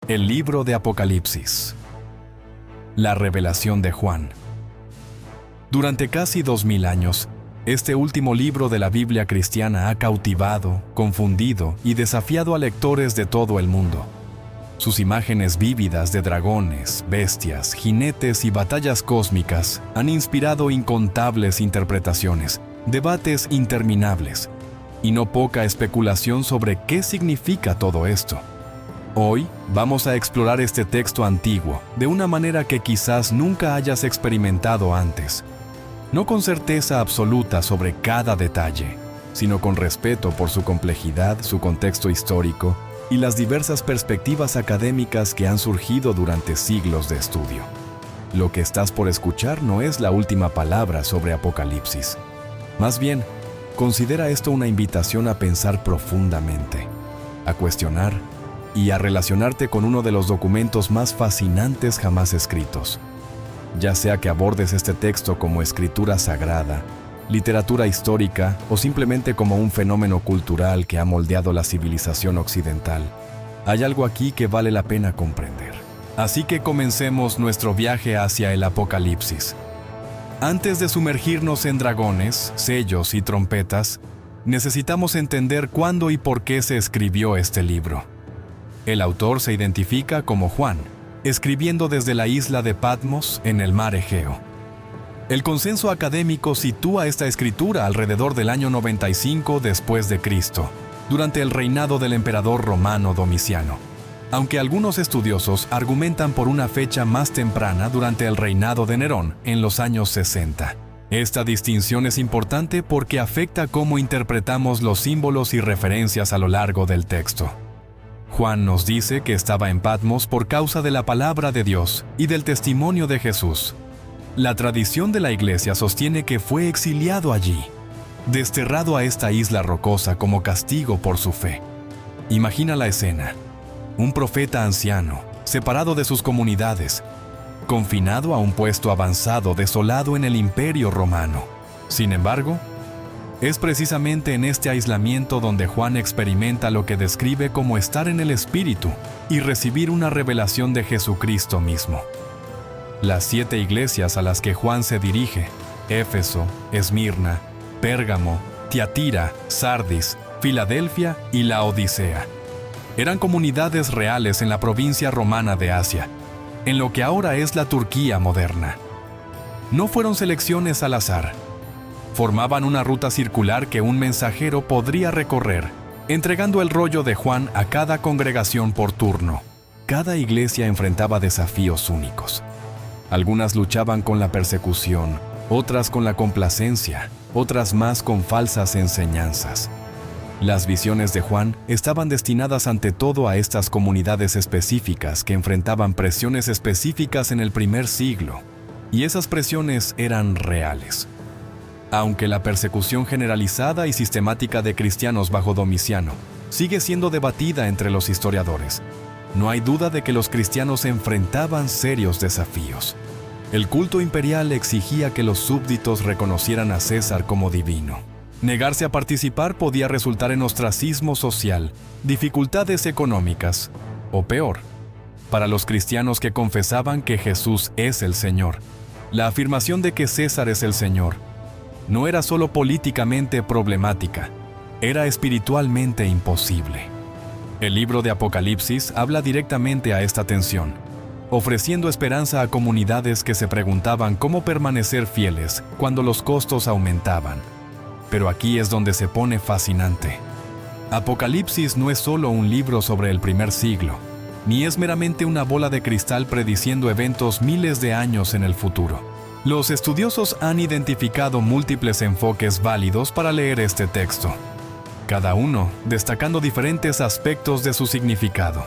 El libro de Apocalipsis. La revelación de Juan. Durante casi 2000 años, este último libro de la Biblia cristiana ha cautivado, confundido y desafiado a lectores de todo el mundo. Sus imágenes vívidas de dragones, bestias, jinetes y batallas cósmicas han inspirado incontables interpretaciones, debates interminables, y no poca especulación sobre qué significa todo esto. Hoy vamos a explorar este texto antiguo de una manera que quizás nunca hayas experimentado antes. No con certeza absoluta sobre cada detalle, sino con respeto por su complejidad, su contexto histórico y las diversas perspectivas académicas que han surgido durante siglos de estudio. Lo que estás por escuchar no es la última palabra sobre Apocalipsis. Más bien, considera esto una invitación a pensar profundamente, a cuestionar y a relacionarte con uno de los documentos más fascinantes jamás escritos. Ya sea que abordes este texto como escritura sagrada, literatura histórica o simplemente como un fenómeno cultural que ha moldeado la civilización occidental, hay algo aquí que vale la pena comprender. Así que comencemos nuestro viaje hacia el Apocalipsis. Antes de sumergirnos en dragones, sellos y trompetas, necesitamos entender cuándo y por qué se escribió este libro. El autor se identifica como Juan, escribiendo desde la isla de Patmos en el mar Egeo. El consenso académico sitúa esta escritura alrededor del año 95 después de Cristo, durante el reinado del emperador romano Domiciano, aunque algunos estudiosos argumentan por una fecha más temprana durante el reinado de Nerón, en los años 60. Esta distinción es importante porque afecta cómo interpretamos los símbolos y referencias a lo largo del texto. Juan nos dice que estaba en Patmos por causa de la palabra de Dios y del testimonio de Jesús. La tradición de la Iglesia sostiene que fue exiliado allí, desterrado a esta isla rocosa como castigo por su fe. Imagina la escena: un profeta anciano, separado de sus comunidades, confinado a un puesto avanzado, desolado en el Imperio Romano. Sin embargo, es precisamente en este aislamiento donde Juan experimenta lo que describe como estar en el Espíritu y recibir una revelación de Jesucristo mismo. Las 7 iglesias a las que Juan se dirige, Éfeso, Esmirna, Pérgamo, Tiatira, Sardis, Filadelfia y Laodicea, eran comunidades reales en la provincia romana de Asia, en lo que ahora es la Turquía moderna. No fueron selecciones al azar. Formaban una ruta circular que un mensajero podría recorrer, entregando el rollo de Juan a cada congregación por turno. Cada iglesia enfrentaba desafíos únicos. Algunas luchaban con la persecución, otras con la complacencia, otras más con falsas enseñanzas. Las visiones de Juan estaban destinadas ante todo a estas comunidades específicas que enfrentaban presiones específicas en el primer siglo, y esas presiones eran reales. Aunque la persecución generalizada y sistemática de cristianos bajo Domiciano sigue siendo debatida entre los historiadores, no hay duda de que los cristianos enfrentaban serios desafíos. El culto imperial exigía que los súbditos reconocieran a César como divino. Negarse a participar podía resultar en ostracismo social, dificultades económicas, o peor, para los cristianos que confesaban que Jesús es el Señor. La afirmación de que César es el Señor no era solo políticamente problemática, era espiritualmente imposible. El libro de Apocalipsis habla directamente a esta tensión, ofreciendo esperanza a comunidades que se preguntaban cómo permanecer fieles cuando los costos aumentaban. Pero aquí es donde se pone fascinante. Apocalipsis no es solo un libro sobre el primer siglo, ni es meramente una bola de cristal prediciendo eventos miles de años en el futuro. Los estudiosos han identificado múltiples enfoques válidos para leer este texto, cada uno destacando diferentes aspectos de su significado.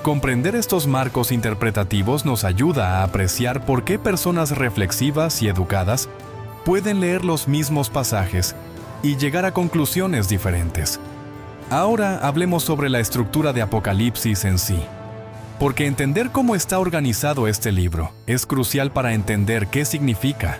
Comprender estos marcos interpretativos nos ayuda a apreciar por qué personas reflexivas y educadas pueden leer los mismos pasajes y llegar a conclusiones diferentes. Ahora hablemos sobre la estructura de Apocalipsis en sí, porque entender cómo está organizado este libro es crucial para entender qué significa.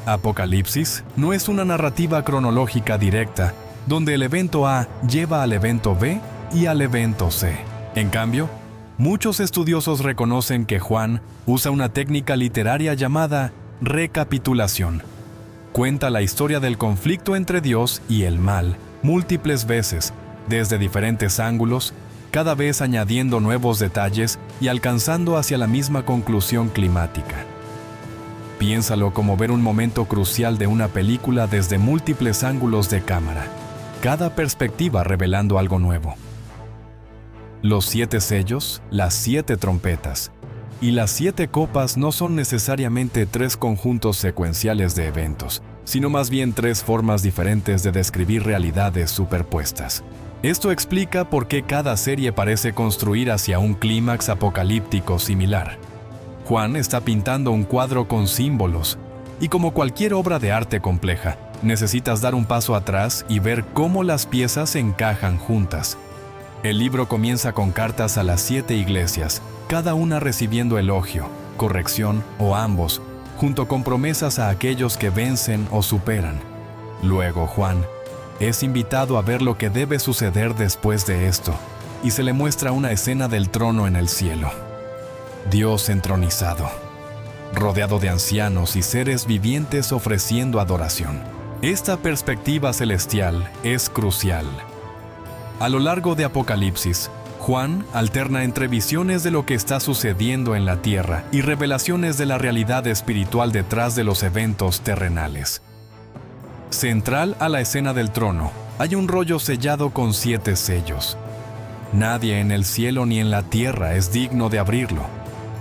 Apocalipsis no es una narrativa cronológica directa, donde el evento A lleva al evento B y al evento C. En cambio, Muchos estudiosos reconocen que Juan usa una técnica literaria llamada recapitulación. Cuenta la historia del conflicto entre Dios y el mal múltiples veces, desde diferentes ángulos, cada vez añadiendo nuevos detalles y alcanzando hacia la misma conclusión climática. Piénsalo como ver un momento crucial de una película desde múltiples ángulos de cámara, cada perspectiva revelando algo nuevo. Los 7 sellos, las 7 trompetas y las 7 copas no son necesariamente 3 conjuntos secuenciales de eventos, sino más bien 3 formas diferentes de describir realidades superpuestas. Esto explica por qué cada serie parece construir hacia un clímax apocalíptico similar. Juan está pintando un cuadro con símbolos, y como cualquier obra de arte compleja, necesitas dar un paso atrás y ver cómo las piezas se encajan juntas. El libro comienza con cartas a las 7 iglesias, cada una recibiendo elogio, corrección o ambos, junto con promesas a aquellos que vencen o superan. Luego Juan es invitado a ver lo que debe suceder después de esto, y se le muestra una escena del trono en el cielo. Dios entronizado, rodeado de ancianos y seres vivientes ofreciendo adoración. Esta perspectiva celestial es crucial. A lo largo de Apocalipsis, Juan alterna entre visiones de lo que está sucediendo en la tierra y revelaciones de la realidad espiritual detrás de los eventos terrenales. Central a la escena del trono, hay un rollo sellado con 7 sellos. Nadie en el cielo ni en la tierra es digno de abrirlo.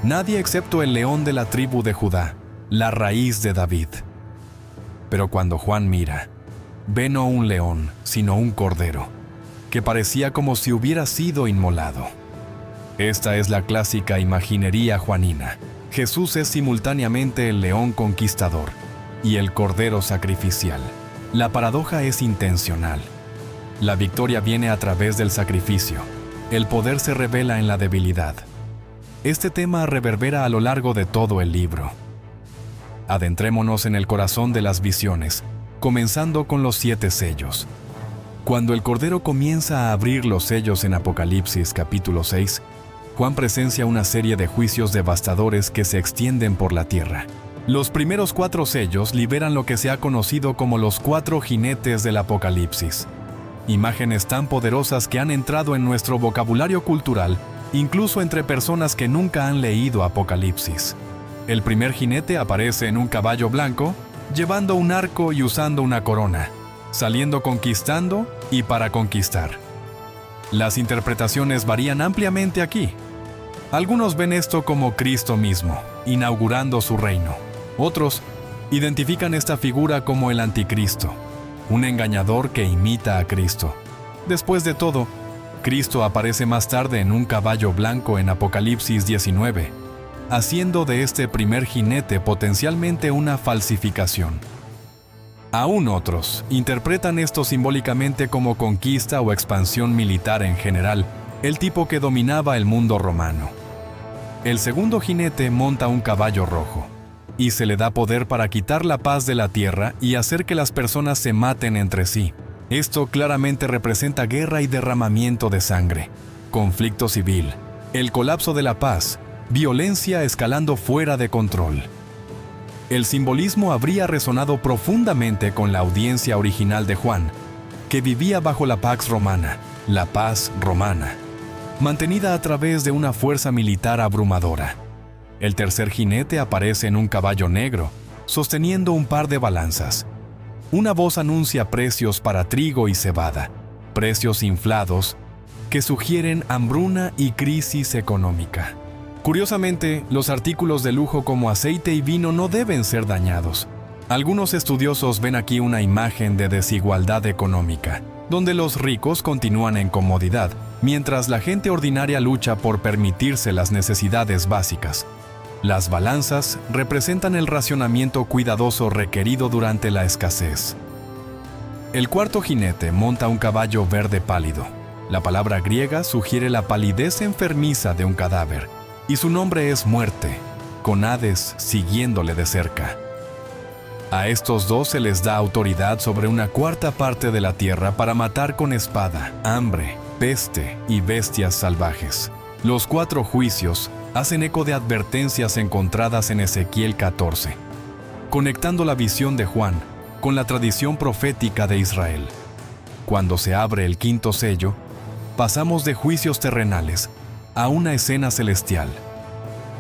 Nadie excepto el león de la tribu de Judá, la raíz de David. Pero cuando Juan mira, ve no un león, sino un cordero, que parecía como si hubiera sido inmolado. Esta es la clásica imaginería juanina. Jesús es simultáneamente el león conquistador y el cordero sacrificial. La paradoja es intencional. La victoria viene a través del sacrificio. El poder se revela en la debilidad. Este tema reverbera a lo largo de todo el libro. Adentrémonos en el corazón de las visiones, comenzando con los 7 sellos. Cuando el Cordero comienza a abrir los sellos en Apocalipsis capítulo 6, Juan presencia una serie de juicios devastadores que se extienden por la tierra. Los primeros 4 sellos liberan lo que se ha conocido como los 4 jinetes del Apocalipsis. Imágenes tan poderosas que han entrado en nuestro vocabulario cultural, incluso entre personas que nunca han leído Apocalipsis. El primer jinete aparece en un caballo blanco, llevando un arco y usando una corona, saliendo conquistando y para conquistar. Las interpretaciones varían ampliamente aquí. Algunos ven esto como Cristo mismo, inaugurando su reino. Otros identifican esta figura como el anticristo, un engañador que imita a Cristo. Después de todo, Cristo aparece más tarde en un caballo blanco en Apocalipsis 19, haciendo de este primer jinete potencialmente una falsificación. Aún otros interpretan esto simbólicamente como conquista o expansión militar en general, el tipo que dominaba el mundo romano. El segundo jinete monta un caballo rojo, y se le da poder para quitar la paz de la tierra y hacer que las personas se maten entre sí. Esto claramente representa guerra y derramamiento de sangre, conflicto civil, el colapso de la paz, violencia escalando fuera de control. El simbolismo habría resonado profundamente con la audiencia original de Juan, que vivía bajo la Pax Romana, la paz romana, mantenida a través de una fuerza militar abrumadora. El tercer jinete aparece en un caballo negro, sosteniendo un par de balanzas. Una voz anuncia precios para trigo y cebada, precios inflados que sugieren hambruna y crisis económica. Curiosamente, los artículos de lujo como aceite y vino no deben ser dañados. Algunos estudiosos ven aquí una imagen de desigualdad económica, donde los ricos continúan en comodidad, mientras la gente ordinaria lucha por permitirse las necesidades básicas. Las balanzas representan el racionamiento cuidadoso requerido durante la escasez. El cuarto jinete monta un caballo verde pálido. La palabra griega sugiere la palidez enfermiza de un cadáver, y su nombre es Muerte, con Hades siguiéndole de cerca. A estos dos se les da autoridad sobre una cuarta parte de la tierra para matar con espada, hambre, peste y bestias salvajes. Los 4 juicios hacen eco de advertencias encontradas en Ezequiel 14, conectando la visión de Juan con la tradición profética de Israel. Cuando se abre el 5º sello, pasamos de juicios terrenales a una escena celestial.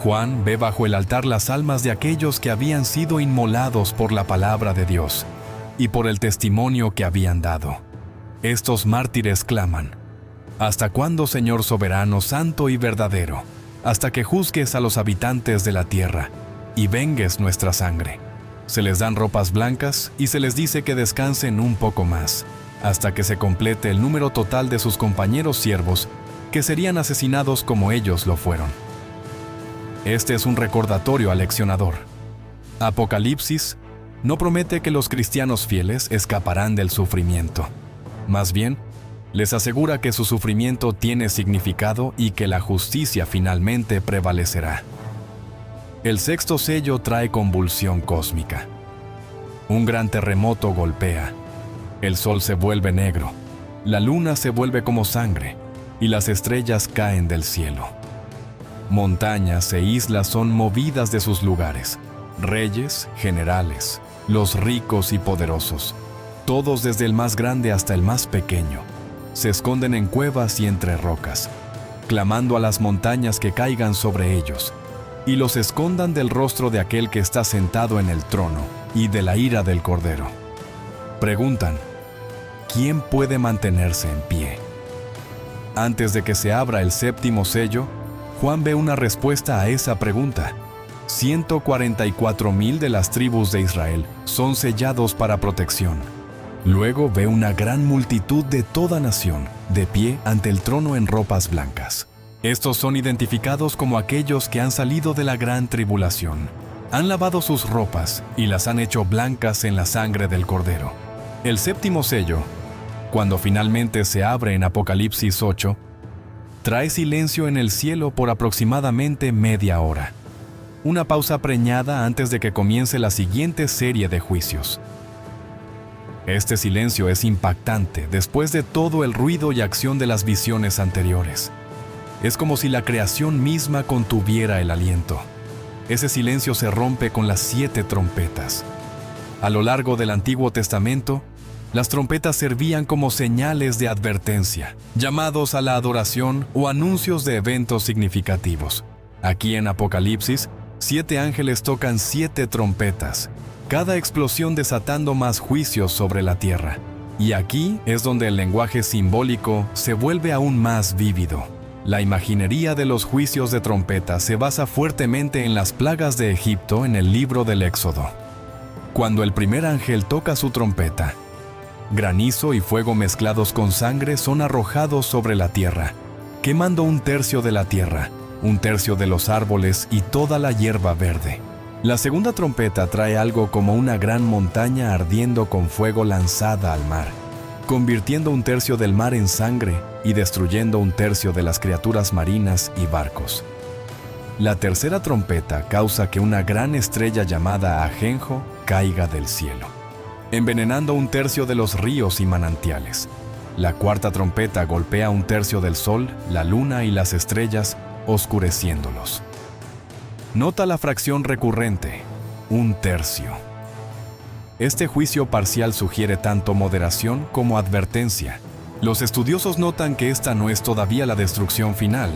Juan ve bajo el altar las almas de aquellos que habían sido inmolados por la palabra de Dios y por el testimonio que habían dado. Estos mártires claman: ¿hasta cuándo, Señor soberano, santo y verdadero? Hasta que juzgues a los habitantes de la tierra y vengues nuestra sangre. Se les dan ropas blancas y se les dice que descansen un poco más, hasta que se complete el número total de sus compañeros siervos que serían asesinados como ellos lo fueron. Este es un recordatorio aleccionador. Apocalipsis no promete que los cristianos fieles escaparán del sufrimiento. Más bien, les asegura que su sufrimiento tiene significado y que la justicia finalmente prevalecerá. El 6º sello trae convulsión cósmica. Un gran terremoto golpea. El sol se vuelve negro, la luna se vuelve como sangre y las estrellas caen del cielo. Montañas e islas son movidas de sus lugares. Reyes, generales, los ricos y poderosos, todos desde el más grande hasta el más pequeño, se esconden en cuevas y entre rocas, clamando a las montañas que caigan sobre ellos y los escondan del rostro de aquel que está sentado en el trono y de la ira del Cordero. Preguntan: ¿quién puede mantenerse en pie? Antes de que se abra el 7º sello, Juan ve una respuesta a esa pregunta. 144,000 de las tribus de Israel son sellados para protección. Luego ve una gran multitud de toda nación, de pie ante el trono en ropas blancas. Estos son identificados como aquellos que han salido de la gran tribulación. Han lavado sus ropas y las han hecho blancas en la sangre del Cordero. El 7º sello, cuando finalmente se abre en Apocalipsis 8, trae silencio en el cielo por aproximadamente media hora. Una pausa preñada antes de que comience la siguiente serie de juicios. Este silencio es impactante después de todo el ruido y acción de las visiones anteriores. Es como si la creación misma contuviera el aliento. Ese silencio se rompe con las 7 trompetas. A lo largo del Antiguo Testamento, las trompetas servían como señales de advertencia, llamados a la adoración o anuncios de eventos significativos. Aquí en Apocalipsis, 7 ángeles tocan 7 trompetas, cada explosión desatando más juicios sobre la tierra. Y aquí es donde el lenguaje simbólico se vuelve aún más vívido. La imaginería de los juicios de trompeta se basa fuertemente en las plagas de Egipto en el libro del Éxodo. Cuando el primer ángel toca su trompeta, granizo y fuego mezclados con sangre son arrojados sobre la tierra, quemando 1/3 de la tierra, 1/3 de los árboles y toda la hierba verde. La segunda trompeta trae algo como una gran montaña ardiendo con fuego lanzada al mar, convirtiendo 1/3 del mar en sangre y destruyendo 1/3 de las criaturas marinas y barcos. La tercera trompeta causa que una gran estrella llamada Ajenjo caiga del cielo, envenenando 1/3 de los ríos y manantiales. La cuarta trompeta golpea 1/3 del sol, la luna y las estrellas, oscureciéndolos. Nota la fracción recurrente, 1/3. Este juicio parcial sugiere tanto moderación como advertencia. Los estudiosos notan que esta no es todavía la destrucción final,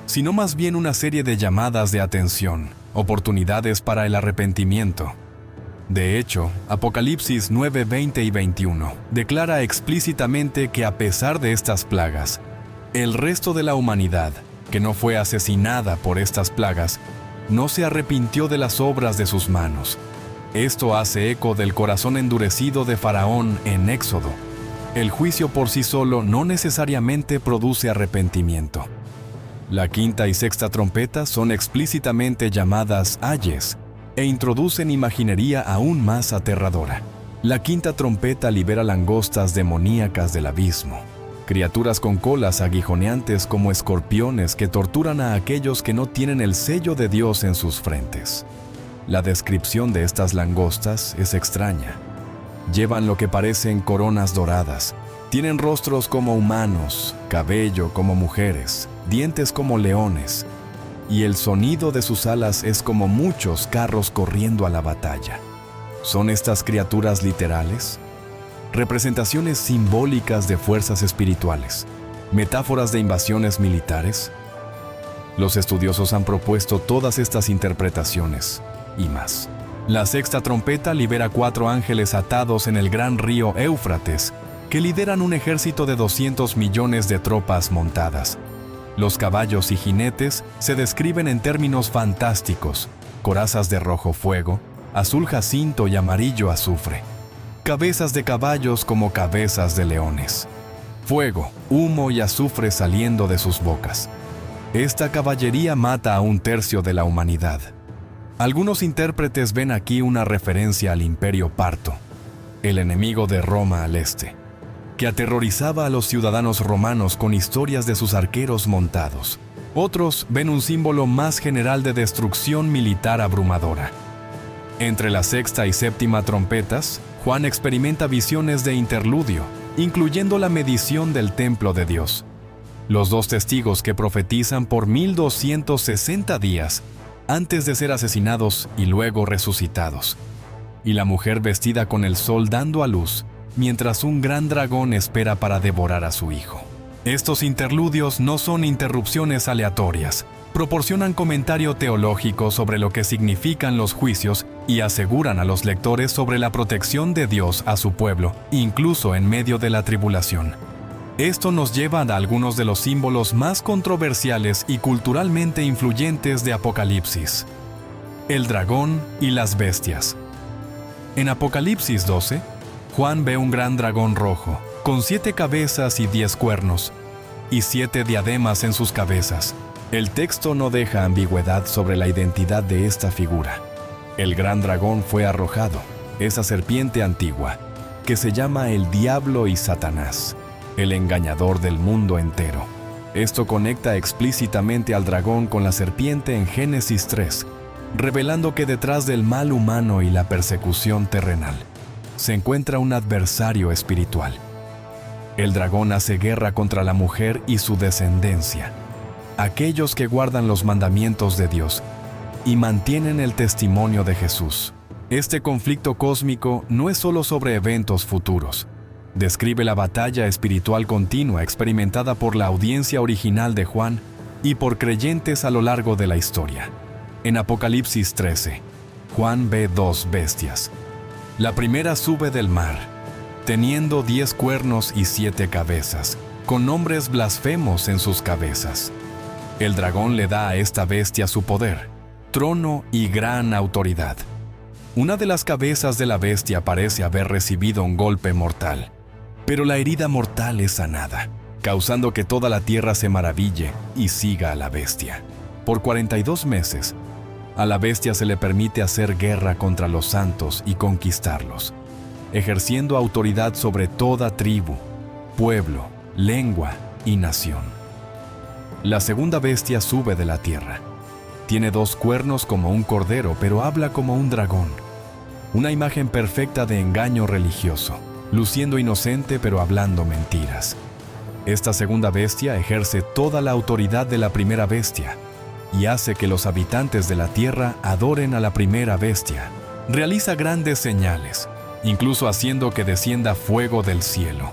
sino más bien una serie de llamadas de atención, oportunidades para el arrepentimiento. De hecho, Apocalipsis 9, 20 y 21 declara explícitamente que a pesar de estas plagas, el resto de la humanidad, que no fue asesinada por estas plagas, no se arrepintió de las obras de sus manos. Esto hace eco del corazón endurecido de Faraón en Éxodo. El juicio por sí solo no necesariamente produce arrepentimiento. La quinta y sexta trompeta son explícitamente llamadas ayes e introducen imaginería aún más aterradora. La quinta trompeta libera langostas demoníacas del abismo, criaturas con colas aguijoneantes como escorpiones que torturan a aquellos que no tienen el sello de Dios en sus frentes. La descripción de estas langostas es extraña. Llevan lo que parecen coronas doradas, tienen rostros como humanos, cabello como mujeres, dientes como leones, y el sonido de sus alas es como muchos carros corriendo a la batalla. ¿Son estas criaturas literales? ¿Representaciones simbólicas de fuerzas espirituales? ¿Metáforas de invasiones militares? Los estudiosos han propuesto todas estas interpretaciones y más. La sexta trompeta libera 4 ángeles atados en el gran río Éufrates, que lideran un ejército de 200 millones de tropas montadas. Los caballos y jinetes se describen en términos fantásticos: corazas de rojo fuego, azul jacinto y amarillo azufre. Cabezas de caballos como cabezas de leones. Fuego, humo y azufre saliendo de sus bocas. Esta caballería mata a 1/3 de la humanidad. Algunos intérpretes ven aquí una referencia al Imperio Parto, el enemigo de Roma al este, que aterrorizaba a los ciudadanos romanos con historias de sus arqueros montados. Otros ven un símbolo más general de destrucción militar abrumadora. Entre la sexta y séptima trompetas, Juan experimenta visiones de interludio, incluyendo la medición del templo de Dios. Los 2 testigos que profetizan por 1260 días antes de ser asesinados y luego resucitados. Y la mujer vestida con el sol dando a luz, mientras un gran dragón espera para devorar a su hijo. Estos interludios no son interrupciones aleatorias, proporcionan comentario teológico sobre lo que significan los juicios y aseguran a los lectores sobre la protección de Dios a su pueblo, incluso en medio de la tribulación. Esto nos lleva a algunos de los símbolos más controversiales y culturalmente influyentes de Apocalipsis: el dragón y las bestias. En Apocalipsis 12, Juan ve un gran dragón rojo, con 7 cabezas y 10 cuernos, y 7 diademas en sus cabezas. El texto no deja ambigüedad sobre la identidad de esta figura. El gran dragón fue arrojado, esa serpiente antigua, que se llama el Diablo y Satanás, el engañador del mundo entero. Esto conecta explícitamente al dragón con la serpiente en Génesis 3, revelando que detrás del mal humano y la persecución terrenal se encuentra un adversario espiritual. El dragón hace guerra contra la mujer y su descendencia, aquellos que guardan los mandamientos de Dios y mantienen el testimonio de Jesús. Este conflicto cósmico no es solo sobre eventos futuros. Describe la batalla espiritual continua experimentada por la audiencia original de Juan y por creyentes a lo largo de la historia. En Apocalipsis 13, Juan ve 2 bestias. La primera sube del mar, teniendo 10 cuernos y 7 cabezas, con nombres blasfemos en sus cabezas. El dragón le da a esta bestia su poder, trono y gran autoridad. Una de las cabezas de la bestia parece haber recibido un golpe mortal, pero la herida mortal es sanada, causando que toda la tierra se maraville y siga a la bestia. Por 42 meses, a la bestia se le permite hacer guerra contra los santos y conquistarlos, ejerciendo autoridad sobre toda tribu, pueblo, lengua y nación. La segunda bestia sube de la tierra. Tiene 2 cuernos como un cordero, pero habla como un dragón. Una imagen perfecta de engaño religioso, luciendo inocente pero hablando mentiras. Esta segunda bestia ejerce toda la autoridad de la primera bestia y hace que los habitantes de la tierra adoren a la primera bestia. Realiza grandes señales, incluso haciendo que descienda fuego del cielo,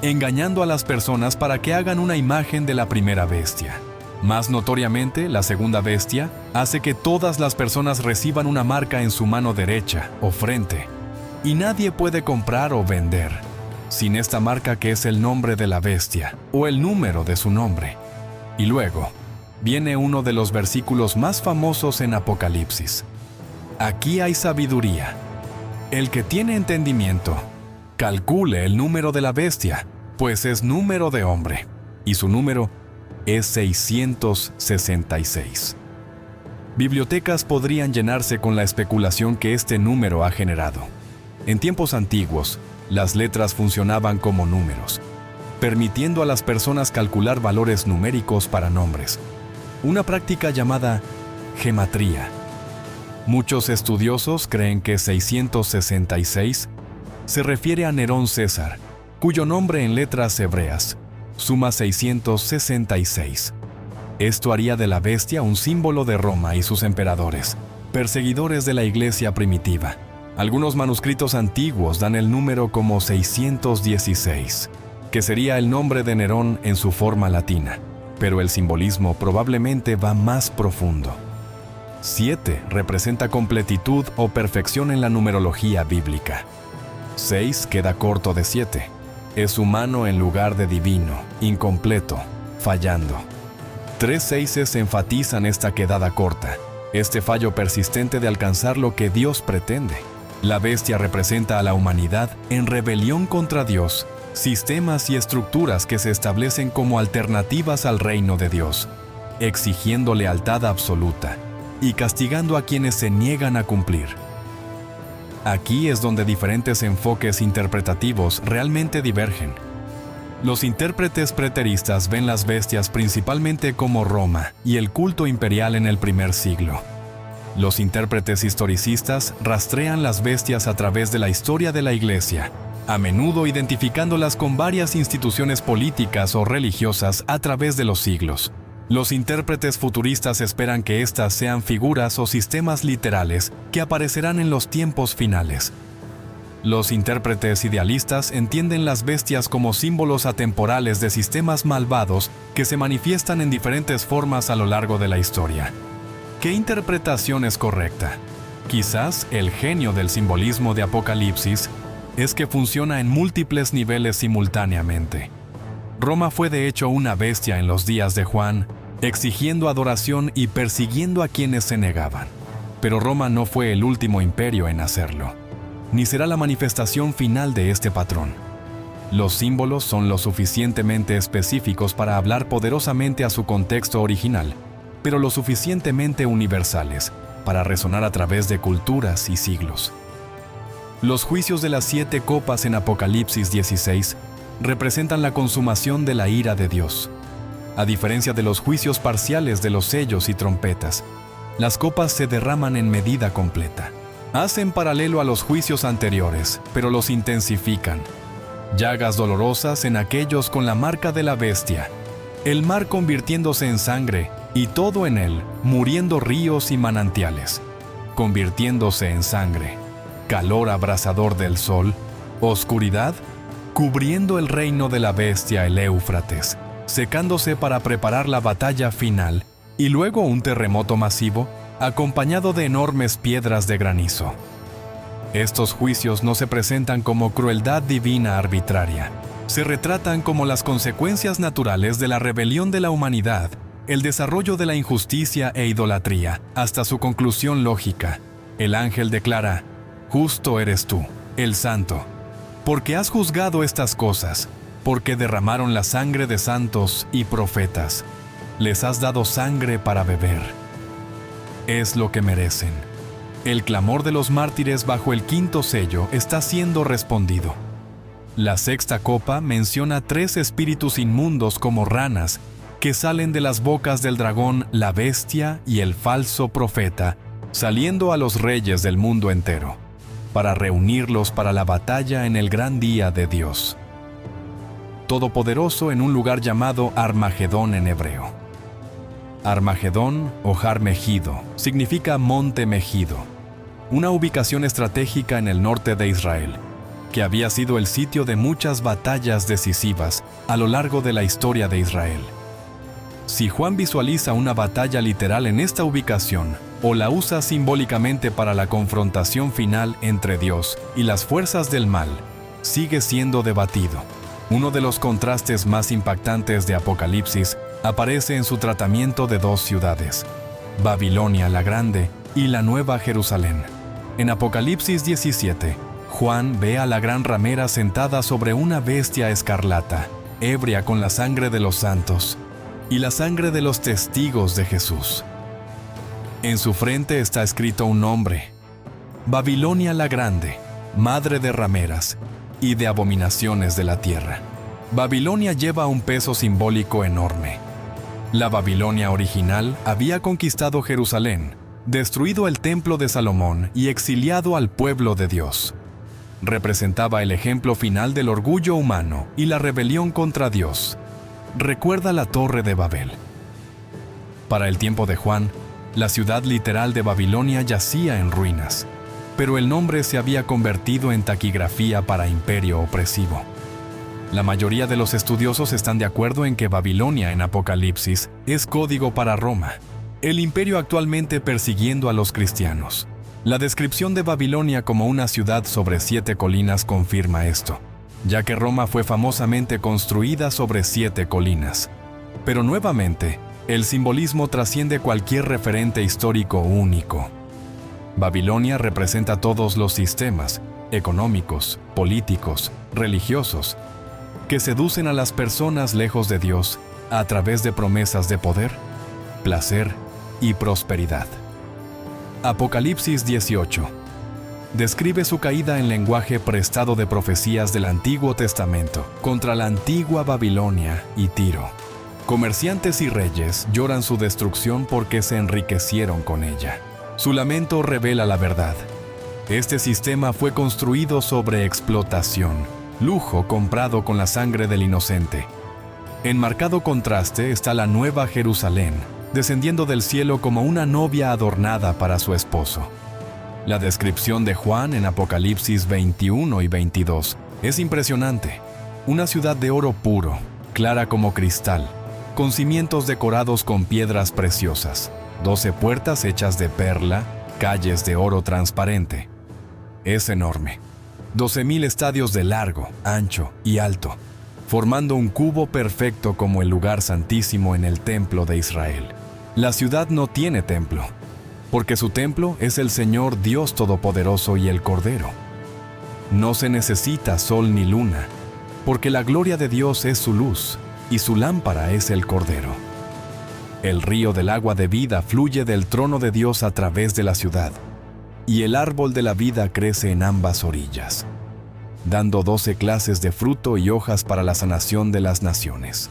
engañando a las personas para que hagan una imagen de la primera bestia. Más notoriamente, la segunda bestia hace que todas las personas reciban una marca en su mano derecha o frente, y nadie puede comprar o vender sin esta marca, que es el nombre de la bestia o el número de su nombre. Y luego viene uno de los versículos más famosos en Apocalipsis. Aquí hay sabiduría. El que tiene entendimiento, calcule el número de la bestia, pues es número de hombre, y su número es 666. Bibliotecas podrían llenarse con la especulación que este número ha generado. En tiempos antiguos, las letras funcionaban como números, permitiendo a las personas calcular valores numéricos para nombres, una práctica llamada gematría. Muchos estudiosos creen que 666 se refiere a Nerón César, cuyo nombre en letras hebreas suma 666. Esto haría de la bestia un símbolo de Roma y sus emperadores, perseguidores de la iglesia primitiva. Algunos manuscritos antiguos dan el número como 616, que sería el nombre de Nerón en su forma latina, pero el simbolismo probablemente va más profundo. 7 representa completitud o perfección en la numerología bíblica. 6 queda corto de 7. Es humano en lugar de divino, incompleto, fallando. 3 seises enfatizan esta quedada corta, este fallo persistente de alcanzar lo que Dios pretende. La bestia representa a la humanidad en rebelión contra Dios, sistemas y estructuras que se establecen como alternativas al reino de Dios, exigiendo lealtad absoluta y castigando a quienes se niegan a cumplir. Aquí es donde diferentes enfoques interpretativos realmente divergen. Los intérpretes preteristas ven las bestias principalmente como Roma y el culto imperial en el primer siglo. Los intérpretes historicistas rastrean las bestias a través de la historia de la Iglesia, a menudo identificándolas con varias instituciones políticas o religiosas a través de los siglos. Los intérpretes futuristas esperan que éstas sean figuras o sistemas literales que aparecerán en los tiempos finales. Los intérpretes idealistas entienden las bestias como símbolos atemporales de sistemas malvados que se manifiestan en diferentes formas a lo largo de la historia. ¿Qué interpretación es correcta? Quizás el genio del simbolismo de Apocalipsis es que funciona en múltiples niveles simultáneamente. Roma fue de hecho una bestia en los días de Juan, exigiendo adoración y persiguiendo a quienes se negaban. Pero Roma no fue el último imperio en hacerlo, ni será la manifestación final de este patrón. Los símbolos son lo suficientemente específicos para hablar poderosamente a su contexto original, pero lo suficientemente universales para resonar a través de culturas y siglos. Los juicios de las 7 copas en Apocalipsis 16 representan la consumación de la ira de Dios. A diferencia de los juicios parciales de los sellos y trompetas, las copas se derraman en medida completa. Hacen paralelo a los juicios anteriores, pero los intensifican. Llagas dolorosas en aquellos con la marca de la bestia, el mar convirtiéndose en sangre y todo en él muriendo ríos y manantiales, convirtiéndose en sangre, calor abrasador del sol, oscuridad, cubriendo el reino de la bestia el Éufrates, secándose para preparar la batalla final, y luego un terremoto masivo, acompañado de enormes piedras de granizo. Estos juicios no se presentan como crueldad divina arbitraria, se retratan como las consecuencias naturales de la rebelión de la humanidad, el desarrollo de la injusticia e idolatría, hasta su conclusión lógica. El ángel declara: «Justo eres tú, el santo, porque has juzgado estas cosas, porque derramaron la sangre de santos y profetas. Les has dado sangre para beber. Es lo que merecen». El clamor de los mártires bajo el 5º sello está siendo respondido. La 6ª copa menciona 3 espíritus inmundos como ranas que salen de las bocas del dragón, la bestia y el falso profeta, saliendo a los reyes del mundo entero, para reunirlos para la batalla en el gran día de Dios Todopoderoso, en un lugar llamado Armagedón en hebreo. Armagedón o Har Megido significa monte Megido, una ubicación estratégica en el norte de Israel, que había sido el sitio de muchas batallas decisivas a lo largo de la historia de Israel. Si Juan visualiza una batalla literal en esta ubicación, o la usa simbólicamente para la confrontación final entre Dios y las fuerzas del mal, sigue siendo debatido. Uno de los contrastes más impactantes de Apocalipsis aparece en su tratamiento de 2 ciudades, Babilonia la Grande y la Nueva Jerusalén. En Apocalipsis 17, Juan ve a la gran ramera sentada sobre una bestia escarlata, ebria con la sangre de los santos y la sangre de los testigos de Jesús. En su frente está escrito un nombre: Babilonia la Grande, madre de rameras y de abominaciones de la tierra. Babilonia lleva un peso simbólico enorme. La Babilonia original había conquistado Jerusalén, destruido el templo de Salomón y exiliado al pueblo de Dios. Representaba el ejemplo final del orgullo humano y la rebelión contra Dios. Recuerda la Torre de Babel. Para el tiempo de Juan, la ciudad literal de Babilonia yacía en ruinas, pero el nombre se había convertido en taquigrafía para imperio opresivo. La mayoría de los estudiosos están de acuerdo en que Babilonia en Apocalipsis es código para Roma, el imperio actualmente persiguiendo a los cristianos. La descripción de Babilonia como una ciudad sobre 7 colinas confirma esto, ya que Roma fue famosamente construida sobre 7 colinas. Pero nuevamente, el simbolismo trasciende cualquier referente histórico único. Babilonia representa todos los sistemas económicos, políticos, religiosos, que seducen a las personas lejos de Dios a través de promesas de poder, placer y prosperidad. Apocalipsis 18 describe su caída en lenguaje prestado de profecías del Antiguo Testamento contra la antigua Babilonia y Tiro. Comerciantes y reyes lloran su destrucción porque se enriquecieron con ella. Su lamento revela la verdad. Este sistema fue construido sobre explotación, lujo comprado con la sangre del inocente. En marcado contraste está la Nueva Jerusalén, descendiendo del cielo como una novia adornada para su esposo. La descripción de Juan en Apocalipsis 21 y 22 es impresionante. Una ciudad de oro puro, clara como cristal, con cimientos decorados con piedras preciosas, 12 puertas hechas de perla, calles de oro transparente. Es enorme. 12,000 estadios de largo, ancho y alto, formando un cubo perfecto como el lugar santísimo en el templo de Israel. La ciudad no tiene templo, porque su templo es el Señor Dios Todopoderoso y el Cordero. No se necesita sol ni luna, porque la gloria de Dios es su luz, y su lámpara es el Cordero. El río del agua de vida fluye del trono de Dios a través de la ciudad, y el árbol de la vida crece en ambas orillas, dando 12 clases de fruto y hojas para la sanación de las naciones.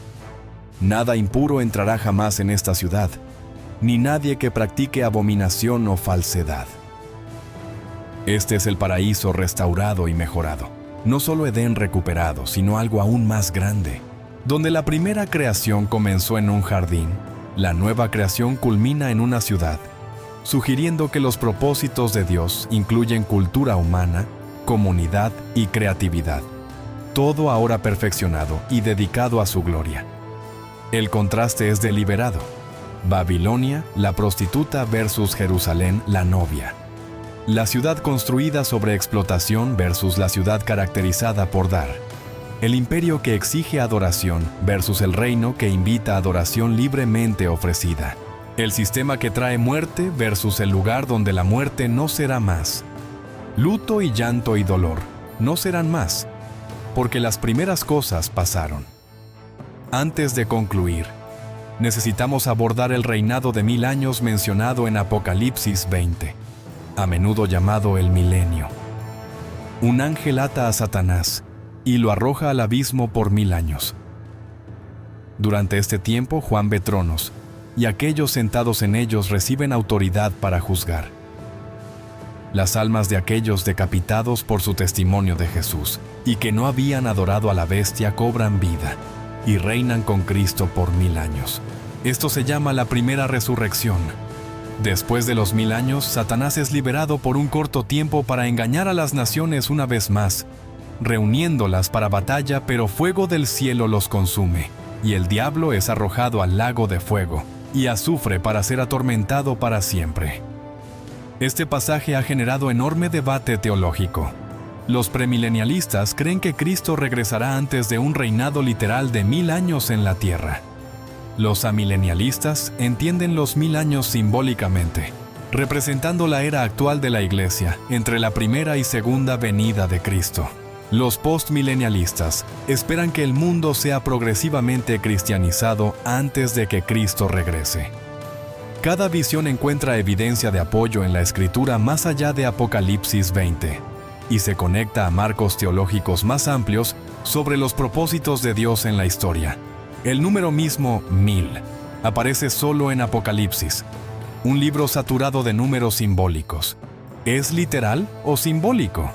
Nada impuro entrará jamás en esta ciudad, ni nadie que practique abominación o falsedad. Este es el paraíso restaurado y mejorado, no solo Edén recuperado, sino algo aún más grande. Donde la primera creación comenzó en un jardín, la nueva creación culmina en una ciudad, sugiriendo que los propósitos de Dios incluyen cultura humana, comunidad y creatividad, todo ahora perfeccionado y dedicado a su gloria. El contraste es deliberado. Babilonia, la prostituta versus Jerusalén, la novia. La ciudad construida sobre explotación versus la ciudad caracterizada por dar. El imperio que exige adoración versus el reino que invita a adoración libremente ofrecida. El sistema que trae muerte versus el lugar donde la muerte no será más. Luto y llanto y dolor no serán más, porque las primeras cosas pasaron. Antes de concluir, necesitamos abordar el reinado de 1000 años mencionado en Apocalipsis 20, a menudo llamado el milenio. Un ángel ata a Satanás y lo arroja al abismo por 1000 años. Durante este tiempo, Juan ve tronos, y aquellos sentados en ellos reciben autoridad para juzgar. Las almas de aquellos decapitados por su testimonio de Jesús y que no habían adorado a la bestia cobran vida y reinan con Cristo por 1000 años. Esto se llama la primera resurrección. Después de los 1000 años, Satanás es liberado por un corto tiempo para engañar a las naciones una vez más, reuniéndolas para batalla, pero fuego del cielo los consume, y el diablo es arrojado al lago de fuego y azufre para ser atormentado para siempre. Este pasaje ha generado enorme debate teológico. Los premilenialistas creen que Cristo regresará antes de un reinado literal de 1000 años en la tierra. Los amilenialistas entienden los 1000 años simbólicamente, representando la era actual de la Iglesia entre la primera y segunda venida de Cristo. Los postmilenialistas esperan que el mundo sea progresivamente cristianizado antes de que Cristo regrese. Cada visión encuentra evidencia de apoyo en la Escritura más allá de Apocalipsis 20, y se conecta a marcos teológicos más amplios sobre los propósitos de Dios en la historia. El número mismo, 1000, aparece solo en Apocalipsis, un libro saturado de números simbólicos. ¿Es literal o simbólico?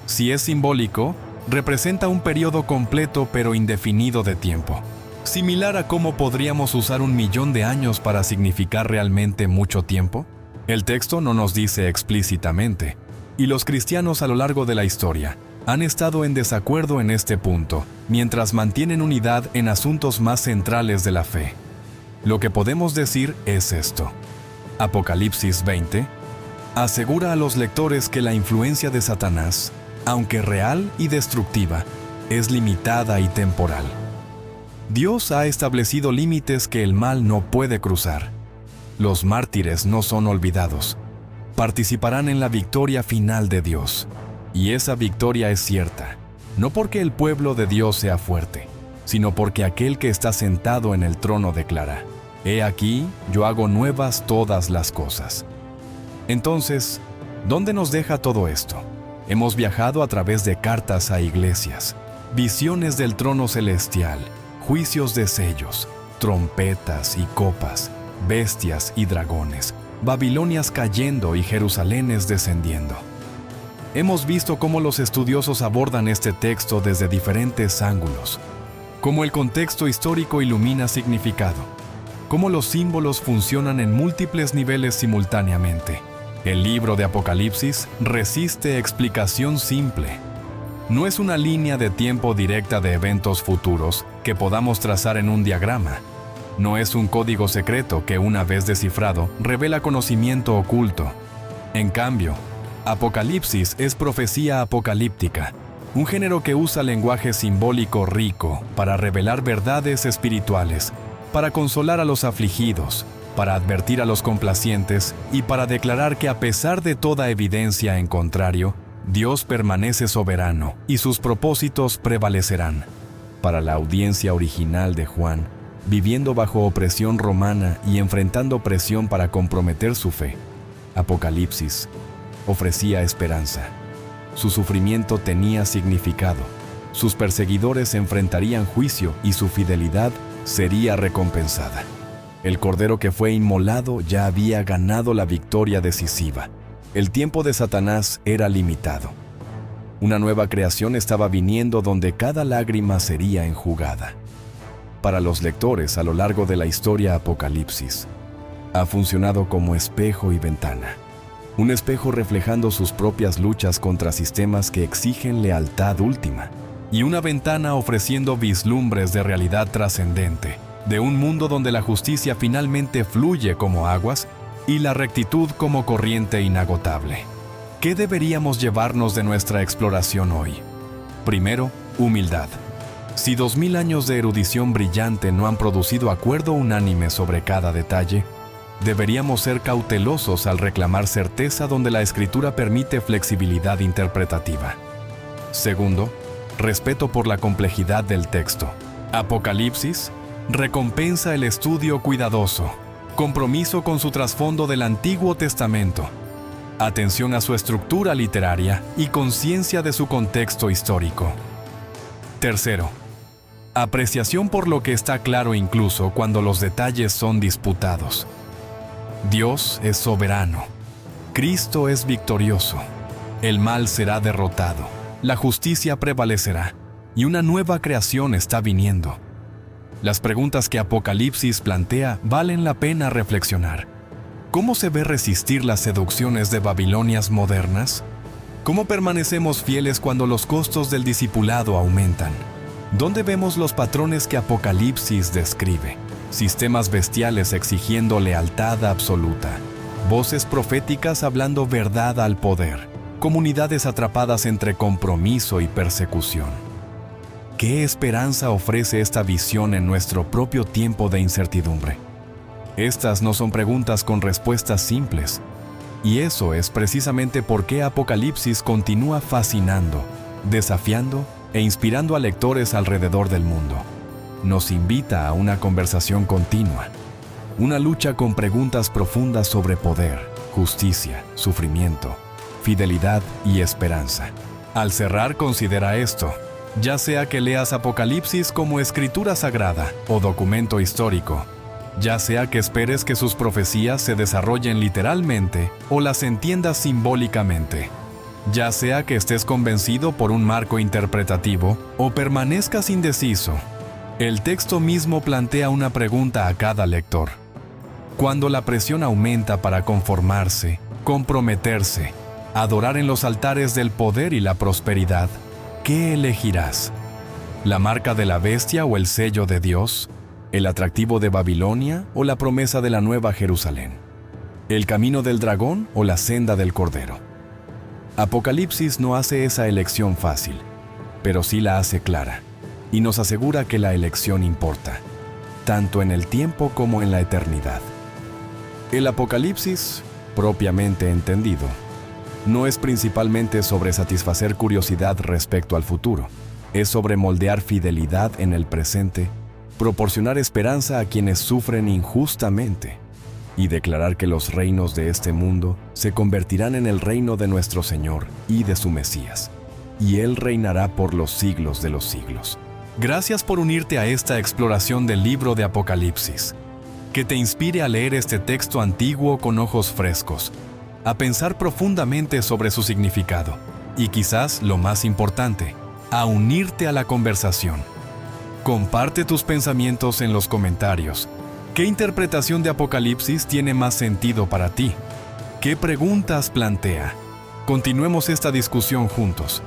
Si es simbólico, representa un periodo completo pero indefinido de tiempo. similar a cómo podríamos usar 1.000.000 de años para significar realmente mucho tiempo? El texto no nos dice explícitamente, y los cristianos a lo largo de la historia han estado en desacuerdo en este punto, mientras mantienen unidad en asuntos más centrales de la fe. Lo que podemos decir es esto. Apocalipsis 20 asegura a los lectores que la influencia de Satanás, aunque real y destructiva, es limitada y temporal. Dios ha establecido límites que el mal no puede cruzar. Los mártires no son olvidados. Participarán en la victoria final de Dios. Y esa victoria es cierta, no porque el pueblo de Dios sea fuerte, sino porque aquel que está sentado en el trono declara: «He aquí, yo hago nuevas todas las cosas». Entonces, ¿dónde nos deja todo esto? Hemos viajado a través de cartas a iglesias, visiones del trono celestial, juicios de sellos, trompetas y copas, bestias y dragones, Babilonias cayendo y Jerusalénes descendiendo. Hemos visto cómo los estudiosos abordan este texto desde diferentes ángulos, cómo el contexto histórico ilumina significado, cómo los símbolos funcionan en múltiples niveles simultáneamente. El libro de Apocalipsis resiste explicación simple. No es una línea de tiempo directa de eventos futuros que podamos trazar en un diagrama. No es un código secreto que, una vez descifrado, revela conocimiento oculto. En cambio, Apocalipsis es profecía apocalíptica, un género que usa lenguaje simbólico rico para revelar verdades espirituales, para consolar a los afligidos, para advertir a los complacientes y para declarar que, a pesar de toda evidencia en contrario, Dios permanece soberano y sus propósitos prevalecerán. Para la audiencia original de Juan, viviendo bajo opresión romana y enfrentando presión para comprometer su fe, Apocalipsis ofrecía esperanza. Su sufrimiento tenía significado. Sus perseguidores enfrentarían juicio y su fidelidad sería recompensada. El cordero que fue inmolado ya había ganado la victoria decisiva. El tiempo de Satanás era limitado. Una nueva creación estaba viniendo donde cada lágrima sería enjugada. Para los lectores a lo largo de la historia, Apocalipsis ha funcionado como espejo y ventana. Un espejo reflejando sus propias luchas contra sistemas que exigen lealtad última, y una ventana ofreciendo vislumbres de realidad trascendente, de un mundo donde la justicia finalmente fluye como aguas y la rectitud como corriente inagotable. ¿Qué deberíamos llevarnos de nuestra exploración hoy? Primero, humildad. Si 2000 años de erudición brillante no han producido acuerdo unánime sobre cada detalle, deberíamos ser cautelosos al reclamar certeza donde la Escritura permite flexibilidad interpretativa. Segundo, respeto por la complejidad del texto. Apocalipsis recompensa el estudio cuidadoso, compromiso con su trasfondo del Antiguo Testamento, atención a su estructura literaria y conciencia de su contexto histórico. Tercero, apreciación por lo que está claro incluso cuando los detalles son disputados. Dios es soberano. Cristo es victorioso. El mal será derrotado. La justicia prevalecerá. Y una nueva creación está viniendo. Las preguntas que Apocalipsis plantea valen la pena reflexionar. ¿Cómo se ve resistir las seducciones de Babilonias modernas? ¿Cómo permanecemos fieles cuando los costos del discipulado aumentan? ¿Dónde vemos los patrones que Apocalipsis describe? Sistemas bestiales exigiendo lealtad absoluta, voces proféticas hablando verdad al poder, comunidades atrapadas entre compromiso y persecución. ¿Qué esperanza ofrece esta visión en nuestro propio tiempo de incertidumbre? Estas no son preguntas con respuestas simples, y eso es precisamente por qué Apocalipsis continúa fascinando, desafiando e inspirando a lectores alrededor del mundo. Nos invita a una conversación continua, una lucha con preguntas profundas sobre poder, justicia, sufrimiento, fidelidad y esperanza. Al cerrar, considera esto: ya sea que leas Apocalipsis como escritura sagrada o documento histórico, ya sea que esperes que sus profecías se desarrollen literalmente o las entiendas simbólicamente, ya sea que estés convencido por un marco interpretativo o permanezcas indeciso, El texto mismo plantea una pregunta a cada lector. Cuando la presión aumenta para conformarse, comprometerse, adorar en los altares del poder y la prosperidad, ¿qué elegirás? ¿La marca de la bestia o el sello de Dios? ¿El atractivo de Babilonia o la promesa de la Nueva Jerusalén? ¿El camino del dragón o la senda del cordero? Apocalipsis no hace esa elección fácil, pero sí la hace clara, y nos asegura que la elección importa, tanto en el tiempo como en la eternidad. El Apocalipsis, propiamente entendido, no es principalmente sobre satisfacer curiosidad respecto al futuro, es sobre moldear fidelidad en el presente, proporcionar esperanza a quienes sufren injustamente y declarar que los reinos de este mundo se convertirán en el reino de nuestro Señor y de su Mesías, y Él reinará por los siglos de los siglos. Gracias por unirte a esta exploración del libro de Apocalipsis. Que te inspire a leer este texto antiguo con ojos frescos, a pensar profundamente sobre su significado y quizás lo más importante, a unirte a la conversación. Comparte tus pensamientos en los comentarios. ¿Qué interpretación de Apocalipsis tiene más sentido para ti? ¿Qué preguntas plantea? Continuemos esta discusión juntos.